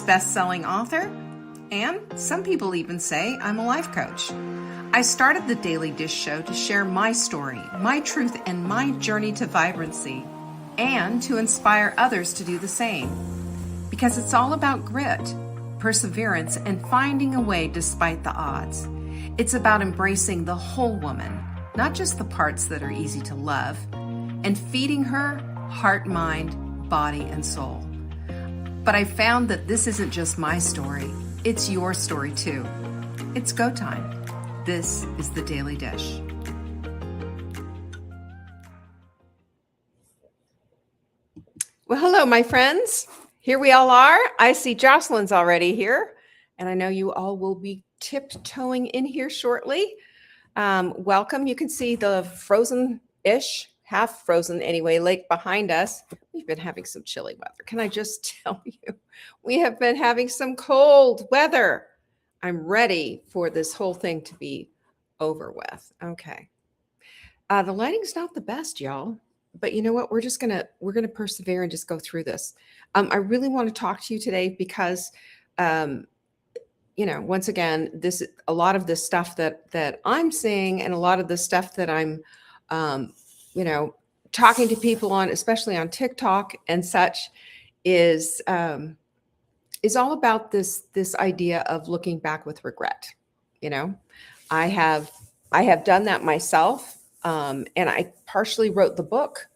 best-selling author, and some people even say I'm a life coach. I started the Daily Dish Show to share my story, my truth, and my journey to vibrancy, and to inspire others to do the same. Because it's all about grit, perseverance, and finding a way despite the odds. It's about embracing the whole woman, not just the parts that are easy to love, and feeding her heart, mind, body, and soul. But I found that this isn't just my story, it's your story too. It's go time. This is the Daily Dish. Well, hello, my friends. Here we all are. I see Jocelyn's already here, and I know you all will be tiptoeing in here shortly. Welcome. You can see the frozen-ish, half frozen anyway, lake behind us. We've been having some chilly weather. Can I just tell you, we have been having some cold weather. I'm ready for this whole thing to be over with. Okay. The lighting's not the best, y'all, but you know what? We're gonna persevere and just go through this. I really want to talk to you today because, once again, a lot of this stuff that I'm seeing and a lot of the stuff that I'm, talking to people on, especially on TikTok and such, is all about this idea of looking back with regret. I have done that myself, and I partially wrote the book.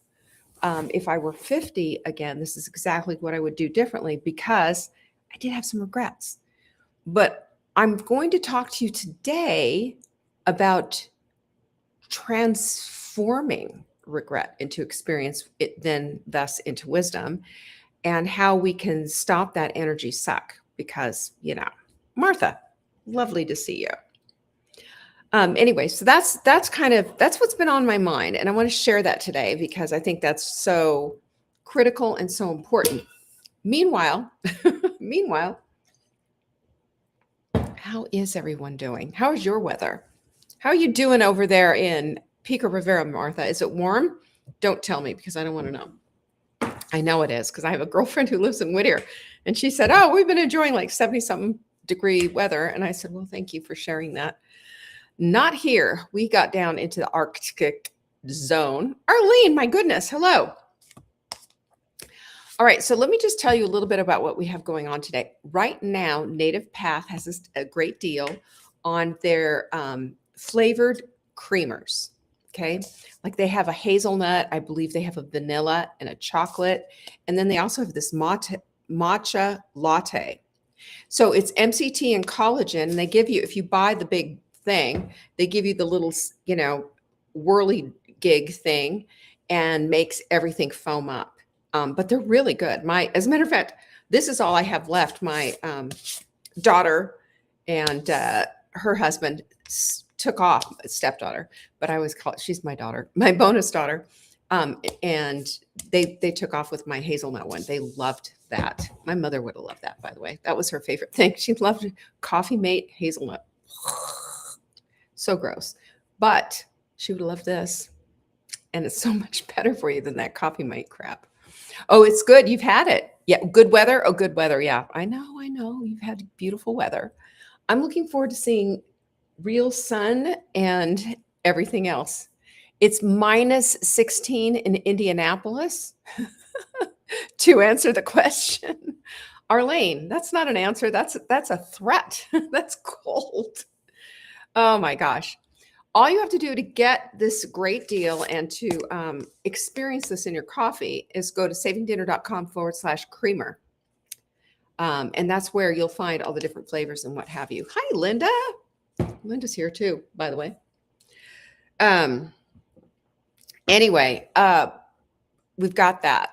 If I were 50 again, this is exactly what I would do differently because I did have some regrets. But I'm going to talk to you today about transforming regret into experience, thus into wisdom, and how we can stop that energy suck because, Martha, lovely to see you. Anyway, so that's what's been on my mind. And I want to share that today because I think that's so critical and so important. Meanwhile, how is everyone doing? How is your weather? How are you doing over there in Pico Rivera, Martha? Is it warm? Don't tell me because I don't want to know. I know it is because I have a girlfriend who lives in Whittier and she said, oh, we've been enjoying like 70-something degree weather. And I said, well, thank you for sharing that. Not here. We got down into the Arctic zone. Arlene, my goodness. Hello. All right. So let me just tell you a little bit about what we have going on today. Right now, Native Path has a great deal on their flavored creamers. Okay. Like they have a hazelnut. I believe they have a vanilla and a chocolate. And then they also have this matcha latte. So it's MCT and collagen. And they give you, if you buy the big thing, they give you the little, whirly gig thing and makes everything foam up. But they're really good. As a matter of fact, this is all I have left. My daughter and her husband took off, stepdaughter, but I always call it, she's my daughter, my bonus daughter. And they took off with my hazelnut one. They loved that. My mother would have loved that, by the way. That was her favorite thing. She loved Coffee Mate hazelnut. So gross, but she would have loved this. And it's so much better for you than that Coffee Mate crap. Oh, it's good. You've had it. Yeah. Good weather. Oh, good weather. Yeah. I know. You've had beautiful weather. I'm looking forward to seeing real sun and everything else. It's minus 16 in Indianapolis. To answer the question, Arlene, that's not an answer. That's a threat. That's cold. Oh my gosh. All you have to do to get this great deal and to experience this in your coffee is go to savingdinner.com/creamer. And that's where you'll find all the different flavors and what have you. Hi, Linda. Linda's here too, by the way. Anyway, we've got that.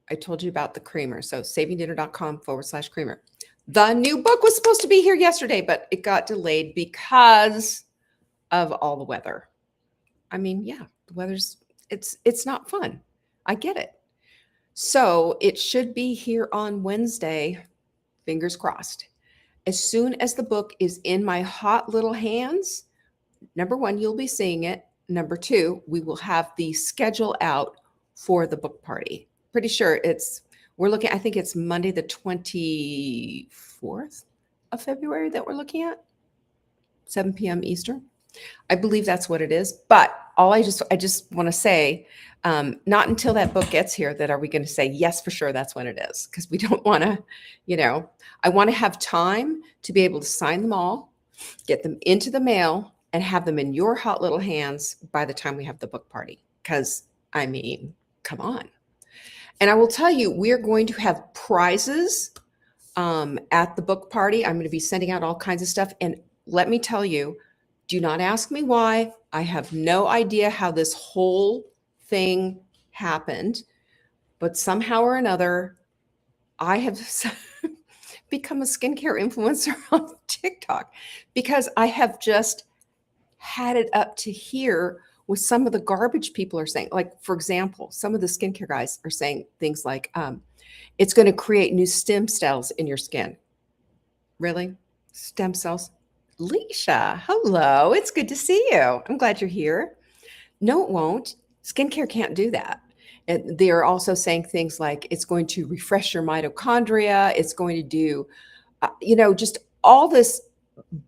I told you about the creamer. So savingdinner.com/creamer. The new book was supposed to be here yesterday, but it got delayed because of all the weather. I mean, yeah, the weather's, it's not fun. I get it. So it should be here on Wednesday, fingers crossed. As soon as the book is in my hot little hands, number one, you'll be seeing it. Number two, we will have the schedule out for the book party. Pretty sure We're looking, I think it's Monday, the 24th of February that we're looking at, 7 p.m. Eastern. I believe that's what it is. But I just want to say, not until that book gets here that are we going to say, yes, for sure, that's when it is. Because we don't want to, I want to have time to be able to sign them all, get them into the mail, and have them in your hot little hands by the time we have the book party. Because, I mean, come on. And I will tell you, we're going to have prizes at the book party. I'm going to be sending out all kinds of stuff. And let me tell you, do not ask me why. I have no idea how this whole thing happened. But somehow or another, I have become a skincare influencer on TikTok because I have just had it up to here with some of the garbage people are saying. Like, for example, some of the skincare guys are saying things like, it's going to create new stem cells in your skin. Really? Stem cells? Leisha, hello. It's good to see you. I'm glad you're here. No, it won't. Skincare can't do that. And they are also saying things like it's going to refresh your mitochondria. It's going to do, just all this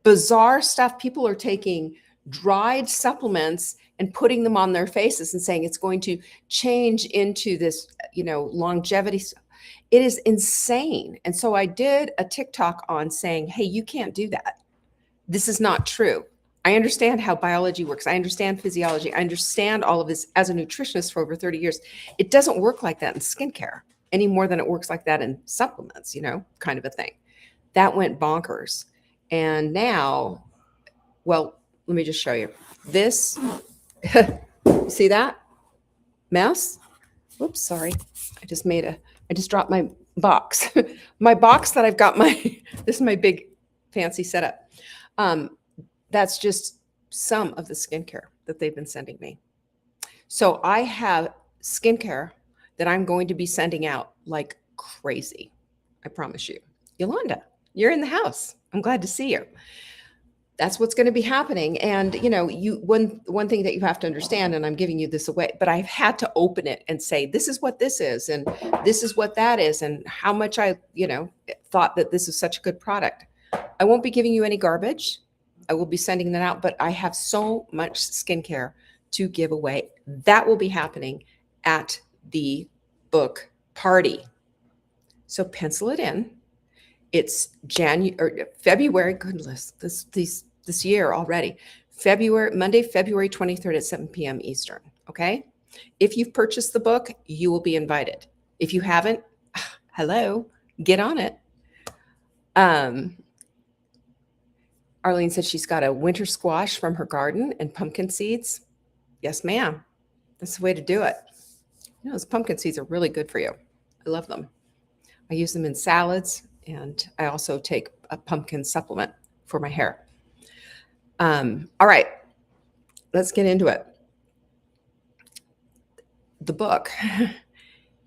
bizarre stuff. People are taking dried supplements and putting them on their faces and saying it's going to change into this, longevity. It is insane. And so I did a TikTok on saying, hey, you can't do that. This is not true. I understand how biology works. I understand physiology. I understand all of this as a nutritionist for over 30 years. It doesn't work like that in skincare any more than it works like that in supplements, kind of a thing. That went bonkers. And now, well, let me just show you. This, see that mess? Whoops, sorry. I just dropped my box. My box that I've got this is my big fancy setup. That's just some of the skincare that they've been sending me. So I have skincare that I'm going to be sending out like crazy. I promise you. Yolanda, you're in the house. I'm glad to see you. That's what's going to be happening. And, one thing that you have to understand, and I'm giving you this away, but I've had to open it and say, this is what this is, and this is what that is, and how much I, thought that this is such a good product. I won't be giving you any garbage. I will be sending that out, but I have so much skincare to give away. That will be happening at the book party. So pencil it in. It's February, goodness, this year already. Monday, February 23rd at 7 p.m. Eastern. Okay. If you've purchased the book, you will be invited. If you haven't, hello, get on it. Arlene said she's got a winter squash from her garden and pumpkin seeds. Yes, ma'am. That's the way to do it. Those pumpkin seeds are really good for you. I love them. I use them in salads, and I also take a pumpkin supplement for my hair. All right, let's get into it. The book.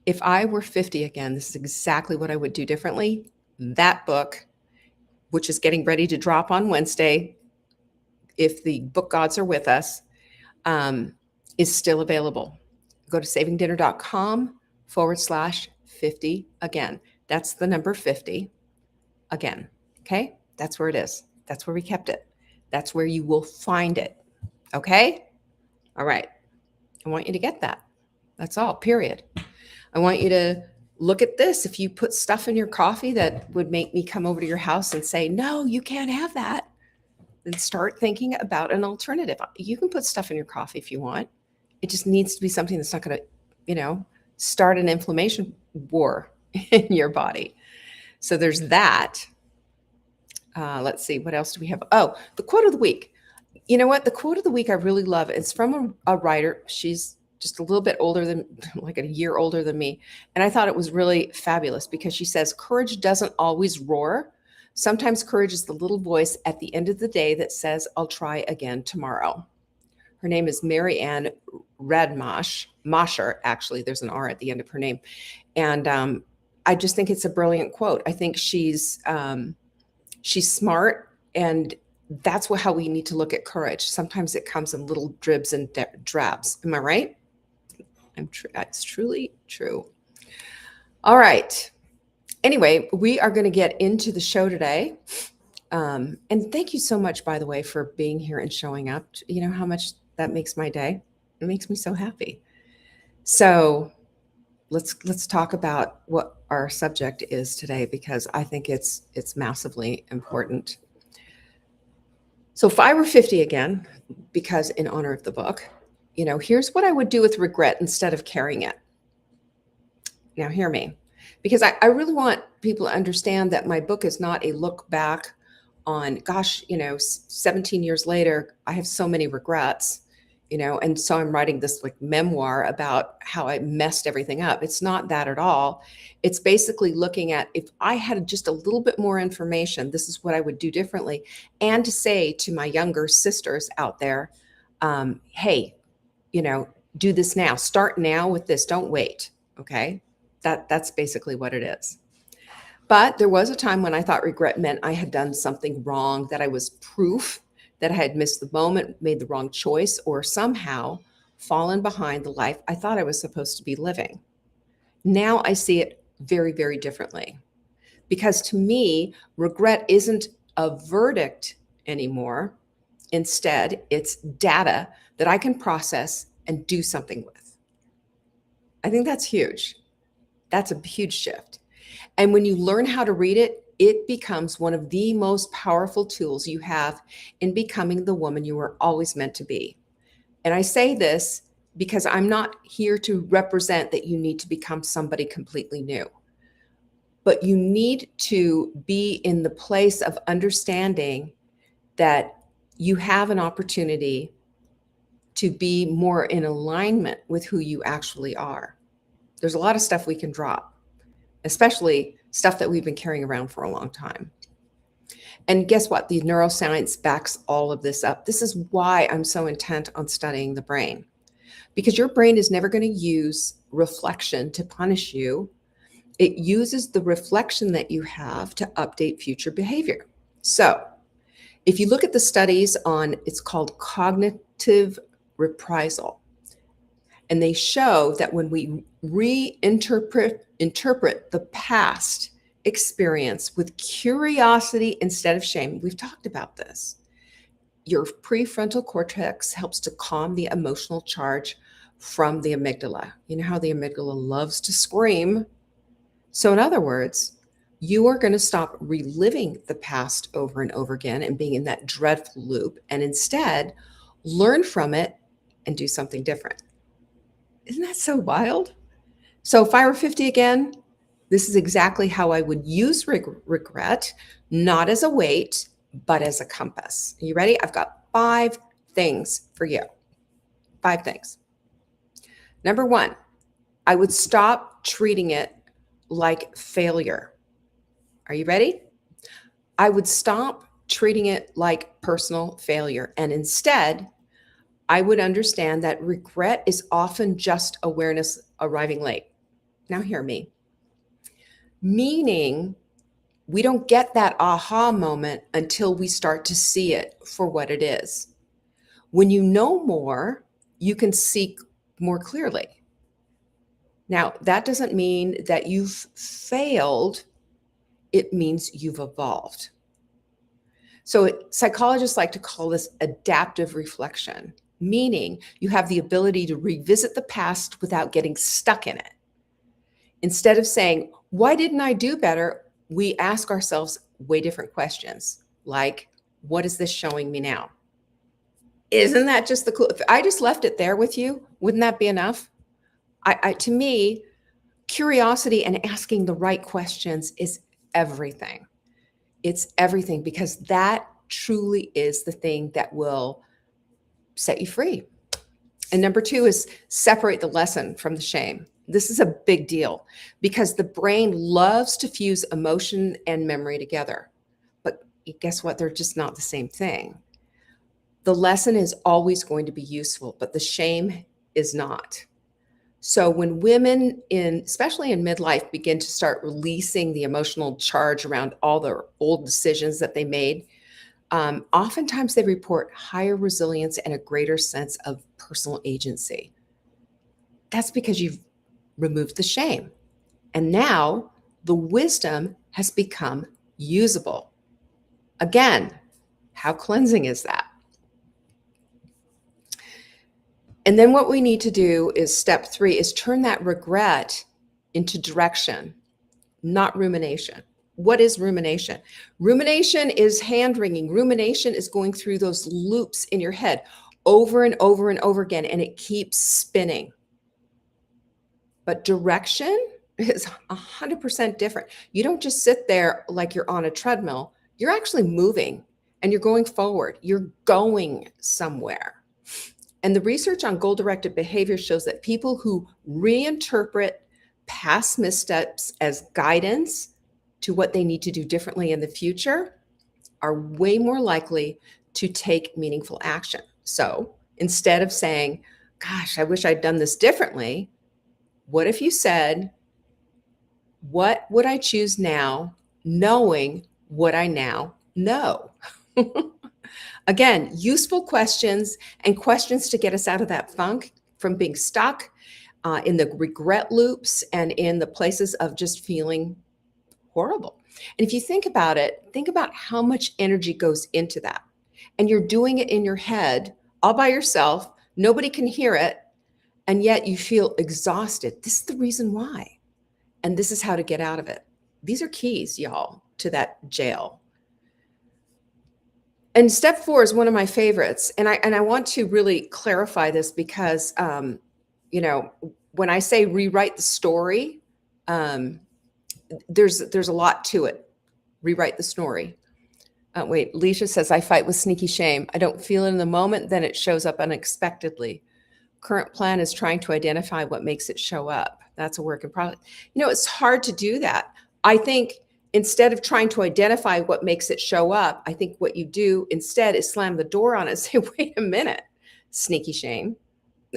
If I were 50 again, this is exactly what I would do differently. That book, which is getting ready to drop on Wednesday, if the book gods are with us, is still available. Go to savingdinner.com/50 again. That's the number 50 again. Okay. That's where it is. That's where we kept it. That's where you will find it. Okay. All right. I want you to get that. That's all, period. I want you to look at this. If you put stuff in your coffee that would make me come over to your house and say, no, you can't have that, then start thinking about an alternative. You can put stuff in your coffee if you want. It just needs to be something that's not going to, start an inflammation war in your body. So there's that. Let's see. What else do we have? Oh, the quote of the week. You know what? The quote of the week I really love. It's from a writer. She's just a little bit older than, like a year older than me. And I thought it was really fabulous because she says, courage doesn't always roar. Sometimes courage is the little voice at the end of the day that says, I'll try again tomorrow. Her name is Mary Ann Radmacher. Actually, there's an R at the end of her name. And I just think it's a brilliant quote. I think she's smart, and that's how we need to look at courage. Sometimes it comes in little dribs and drabs. Am I right? It's truly true. All right. Anyway, we are going to get into the show today. And thank you so much, by the way, for being here and showing up. You know how much that makes my day? It makes me so happy. So let's talk about what our subject is today, because I think it's massively important. So if I were 50 again, because in honor of the book, here's what I would do with regret instead of carrying it. Now, hear me, because I really want people to understand that my book is not a look back on, gosh, 17 years later, I have so many regrets, and so I'm writing this like memoir about how I messed everything up. It's not that at all. It's basically looking at, if I had just a little bit more information, this is what I would do differently. And to say to my younger sisters out there, hey, do this now, start now with this, don't wait. Okay. That's basically what it is. But there was a time when I thought regret meant I had done something wrong, that I was proof that I had missed the moment, made the wrong choice, or somehow fallen behind the life I thought I was supposed to be living. Now I see it very, very differently, because to me, regret isn't a verdict anymore. Instead, it's data that I can process and do something with. I think that's huge. That's a huge shift. And when you learn how to read it, it becomes one of the most powerful tools you have in becoming the woman you were always meant to be. And I say this because I'm not here to represent that you need to become somebody completely new, but you need to be in the place of understanding that you have an opportunity to be more in alignment with who you actually are. There's a lot of stuff we can drop, especially stuff that we've been carrying around for a long time. And guess what? The neuroscience backs all of this up. This is why I'm so intent on studying the brain, because your brain is never going to use reflection to punish you. It uses the reflection that you have to update future behavior. So if you look at the studies on, it's called cognitive reprisal. And they show that when we reinterpret the past experience with curiosity instead of shame, we've talked about this, your prefrontal cortex helps to calm the emotional charge from the amygdala. You know how the amygdala loves to scream? So in other words, you are going to stop reliving the past over and over again and being in that dreadful loop, and instead learn from it and do something different. Isn't that so wild? So if I were 50 again, this is exactly how I would use regret, not as a weight, but as a compass. Are you ready? I've got 5 things for you. 5 things. Number 1, I would stop treating it like failure. Are you ready? I would stop treating it like personal failure, and instead, I would understand that regret is often just awareness arriving late. Now hear me. Meaning, we don't get that aha moment until we start to see it for what it is. When you know more, you can see more clearly. Now, that doesn't mean that you've failed. It means you've evolved. So psychologists like to call this adaptive reflection, meaning you have the ability to revisit the past without getting stuck in it. Instead of saying, why didn't I do better? We ask ourselves way different questions, like, what is this showing me now? Isn't that just the cool? If I just left it there with you, wouldn't that be enough? To me, curiosity and asking the right questions is everything. It's everything, because that truly is the thing that will set you free. And number 2 is separate the lesson from the shame. This is a big deal because the brain loves to fuse emotion and memory together. But guess what? They're just not the same thing. The lesson is always going to be useful, but the shame is not. So when women, especially in midlife, begin to start releasing the emotional charge around all the old decisions that they made, oftentimes they report higher resilience and a greater sense of personal agency. That's because you've removed the shame. And now the wisdom has become usable. Again, how cleansing is that? And then what we need to do is step 3 is turn that regret into direction, not rumination. What is rumination? Rumination is hand wringing. Rumination is going through those loops in your head over and over and over again, and it keeps spinning. But direction is 100% different. You don't just sit there like you're on a treadmill. You're actually moving and you're going forward. You're going somewhere. And the research on goal-directed behavior shows that people who reinterpret past missteps as guidance to what they need to do differently in the future are way more likely to take meaningful action. So instead of saying, gosh, I wish I'd done this differently, what if you said, what would I choose now, knowing what I now know? Again, useful questions and questions to get us out of that funk from being stuck in the regret loops and in the places of just feeling horrible. And if you think about it, think about how much energy goes into that. And you're doing it in your head all by yourself. Nobody can hear it. And yet you feel exhausted. This is the reason why. And this is how to get out of it. These are keys, y'all, to that jail. And step 4 is one of my favorites. And I want to really clarify this because, when I say rewrite the story, there's a lot to it. Rewrite the story. Wait, Leisha says, I fight with sneaky shame. I don't feel it in the moment, then it shows up unexpectedly. Current plan is trying to identify what makes it show up. That's a work in progress. It's hard to do that. I think instead of trying to identify what makes it show up, I think what you do instead is slam the door on it and say, wait a minute, sneaky shame.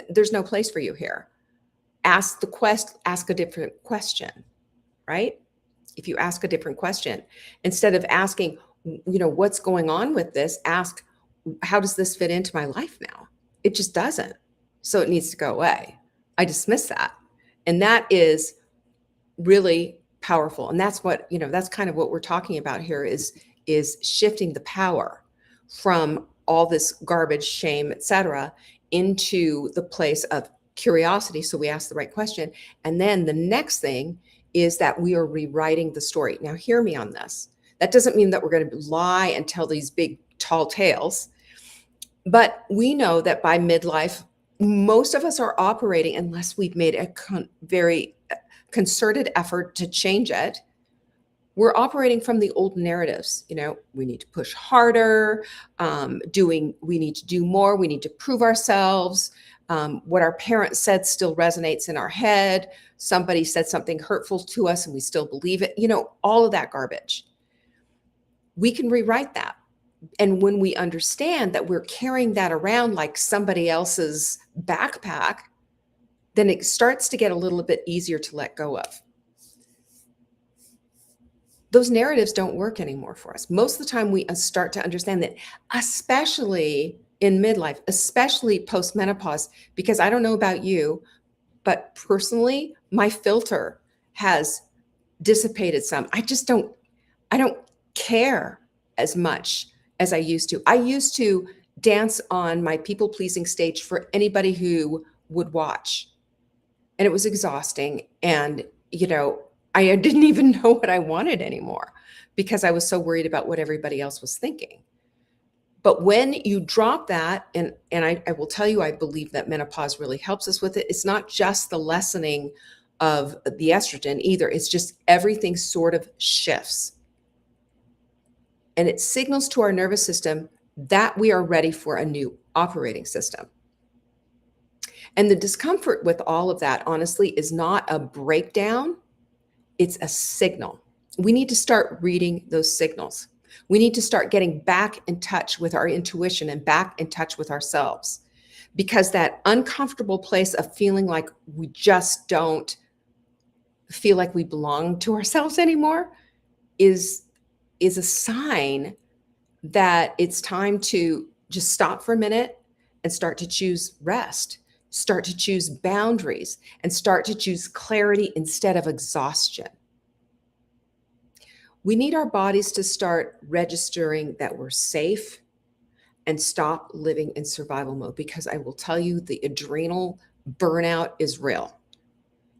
There's no place for you here. Ask a different question, right? If you ask a different question, instead of asking, what's going on with this, ask, how does this fit into my life now? It just doesn't. So it needs to go away. I dismiss that. And that is really powerful. And that's what, that's kind of what we're talking about here is shifting the power from all this garbage, shame, etc., into the place of curiosity. So we ask the right question. And then the next thing is that we are rewriting the story. Now, hear me on this. That doesn't mean that we're going to lie and tell these big, tall tales. But we know that by midlife, most of us are operating, unless we've made a very concerted effort to change it, we're operating from the old narratives. We need to push harder, we need to do more, we need to prove ourselves. What our parents said still resonates in our head. Somebody said something hurtful to us and we still believe it. All of that garbage. We can rewrite that. And when we understand that we're carrying that around like somebody else's backpack, then it starts to get a little bit easier to let go of. Those narratives don't work anymore for us. Most of the time we start to understand that, especially in midlife, especially post-menopause, because I don't know about you, but personally, my filter has dissipated some. I don't care as much as I used to. I used to dance on my people-pleasing stage for anybody who would watch. And it was exhausting. And, I didn't even know what I wanted anymore because I was so worried about what everybody else was thinking. But when you drop that, and I will tell you, I believe that menopause really helps us with it. It's not just the lessening of the estrogen either. It's just everything sort of shifts. And it signals to our nervous system that we are ready for a new operating system. And the discomfort with all of that, honestly, is not a breakdown. It's a signal. We need to start reading those signals. We need to start getting back in touch with our intuition and back in touch with ourselves, because that uncomfortable place of feeling like we just don't feel like we belong to ourselves anymore is a sign that it's time to just stop for a minute and start to choose rest, start to choose boundaries, and start to choose clarity instead of exhaustion. We need our bodies to start registering that we're safe and stop living in survival mode, because I will tell you, the adrenal burnout is real.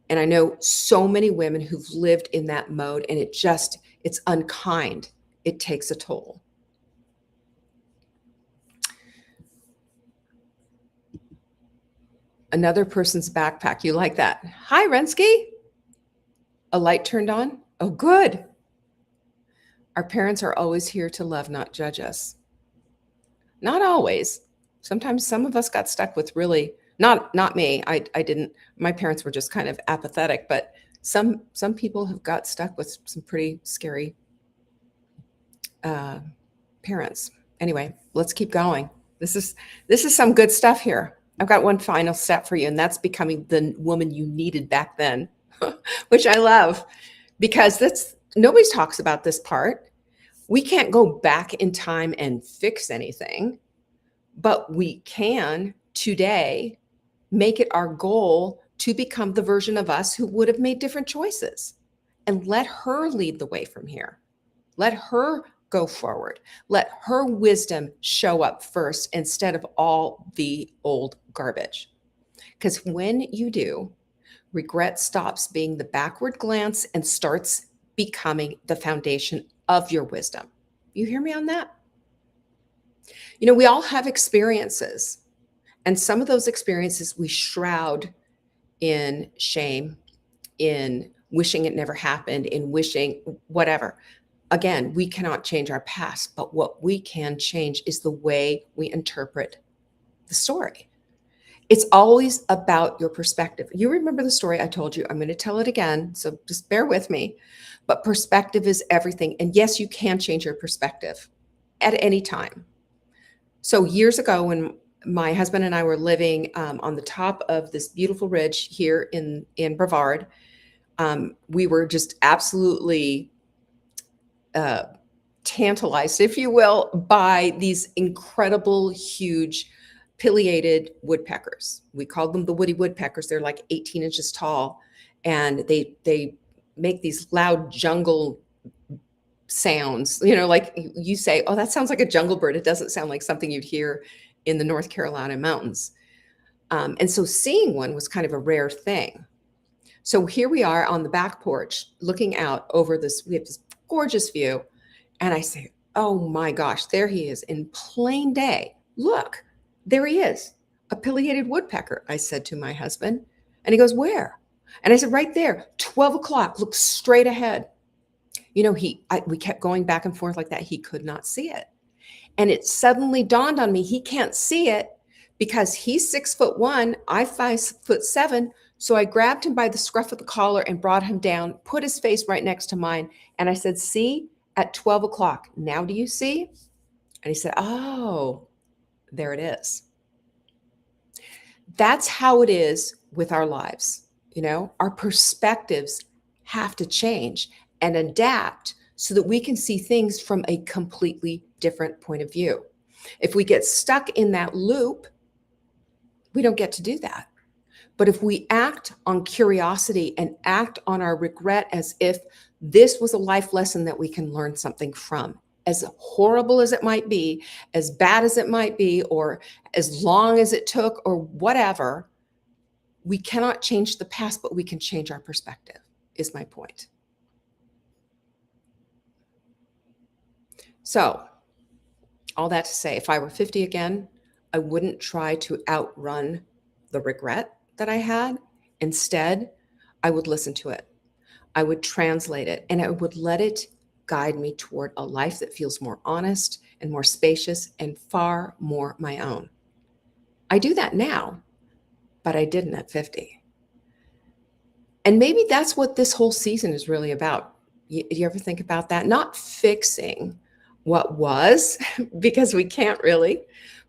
And I know so many women who've lived in that mode, and it's unkind. It takes a toll. Another person's backpack. You like that? Hi, Rensky. A light turned on? Oh, good. Our parents are always here to love, not judge us. Not always. Sometimes some of us got stuck with really, not me. I didn't. My parents were just kind of apathetic, but some people have got stuck with some pretty scary parents. Anyway, let's keep going. This is some good stuff here. I've got one final step for you, and that's becoming the woman you needed back then, which I love, because nobody talks about this part. We can't go back in time and fix anything, but we can today make it our goal to become the version of us who would have made different choices, and let her lead the way from here. Let her go forward. Let her wisdom show up first instead of all the old garbage. Because when you do, regret stops being the backward glance and starts becoming the foundation of your wisdom. You hear me on that? You know, we all have experiences, and some of those experiences we shroud in shame, in wishing it never happened, in wishing whatever. Again, we cannot change our past, but what we can change is the way we interpret the story. It's always about your perspective. You remember the story I told you. I'm going to tell it again, so just bear with me. But perspective is everything. And yes, you can change your perspective at any time. So years ago, when my husband and I were living on the top of this beautiful ridge here in Brevard, we were just absolutely tantalized, if you will, by these incredible, huge pileated woodpeckers. We called them the woody woodpeckers. They're like 18 inches tall, and they make these loud jungle sounds. You know, like you say, oh, that sounds like a jungle bird. It doesn't sound like something you'd hear in the North Carolina mountains. And so seeing one was kind of a rare thing. So here we are on the back porch looking out over this, we have this gorgeous view. And I say, oh my gosh, there he is in plain day. Look, there he is, a pileated woodpecker, I said to my husband. And he goes, where? And I said, right there, 12 o'clock, look straight ahead. You know, we kept going back and forth like that. He could not see it. And it suddenly dawned on me, he can't see it because he's 6'1", I'm 5'7". So I grabbed him by the scruff of the collar and brought him down, put his face right next to mine. And I said, see, at 12 o'clock, now do you see? And he said, oh, there it is. That's how it is with our lives. You know, our perspectives have to change and adapt so that we can see things from a completely different point of view. If we get stuck in that loop, we don't get to do that. But if we act on curiosity and act on our regret as if this was a life lesson that we can learn something from, as horrible as it might be, as bad as it might be, or as long as it took, or whatever, we cannot change the past, but we can change our perspective, is my point. So, all that to say, if I were 50 again, I wouldn't try to outrun the regret that I had. Instead, I would listen to it. I would translate it, and I would let it guide me toward a life that feels more honest and more spacious and far more my own. I do that now, but I didn't at 50. And maybe that's what this whole season is really about. You ever think about that? Not fixing what was, because we can't really,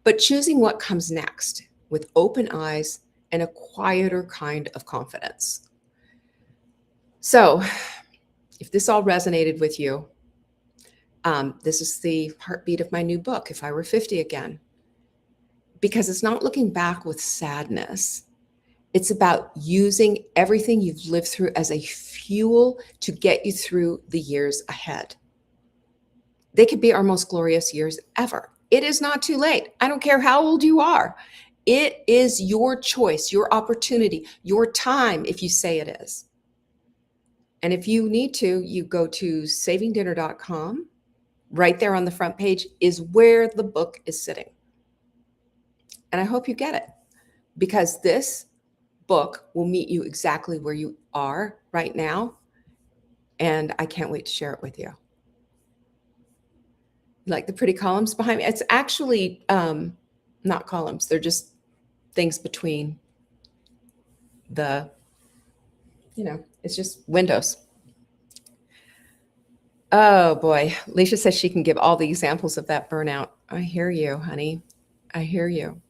but choosing what comes next with open eyes and a quieter kind of confidence. So if this all resonated with you, this is the heartbeat of my new book, If I Were 50 Again, because it's not looking back with sadness. It's about using everything you've lived through as a fuel to get you through the years ahead. They could be our most glorious years ever. It is not too late. I don't care how old you are. It is your choice, your opportunity, your time if you say it is. And if you need to, you go to savingdinner.com. Right there on the front page is where the book is sitting. And I hope you get it, because this book will meet you exactly where you are right now. And I can't wait to share it with you. Like the pretty columns behind me, it's actually not columns. They're just things between the, it's just windows. Oh boy. Leisha says she can give all the examples of that burnout. I hear you, honey. I hear you.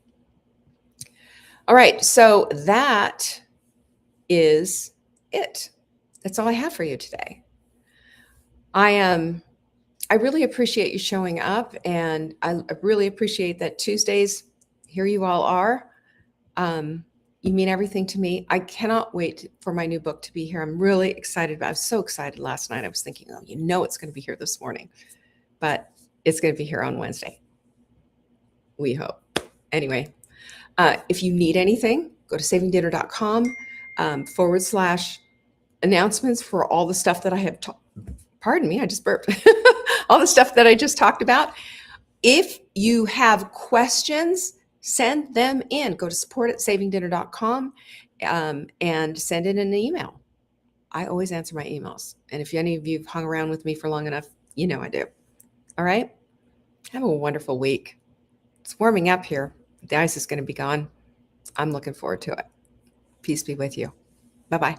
All right. So that is it. That's all I have for you today. I really appreciate you showing up, and I really appreciate that Tuesdays, here you all are. You mean everything to me. I cannot wait for my new book to be here. I'm really excited. I was so excited last night. I was thinking, oh, it's going to be here this morning, but it's going to be here on Wednesday. We hope. Anyway, if you need anything, go to savingdinner.com /announcements for all the stuff that I have pardon me, I just burped. All the stuff that I just talked about. If you have questions, send them in. Go to support@savingdinner.com and send in an email. I always answer my emails. And if any of you have hung around with me for long enough, I do. All right. Have a wonderful week. It's warming up here. The ice is going to be gone. I'm looking forward to it. Peace be with you. Bye-bye.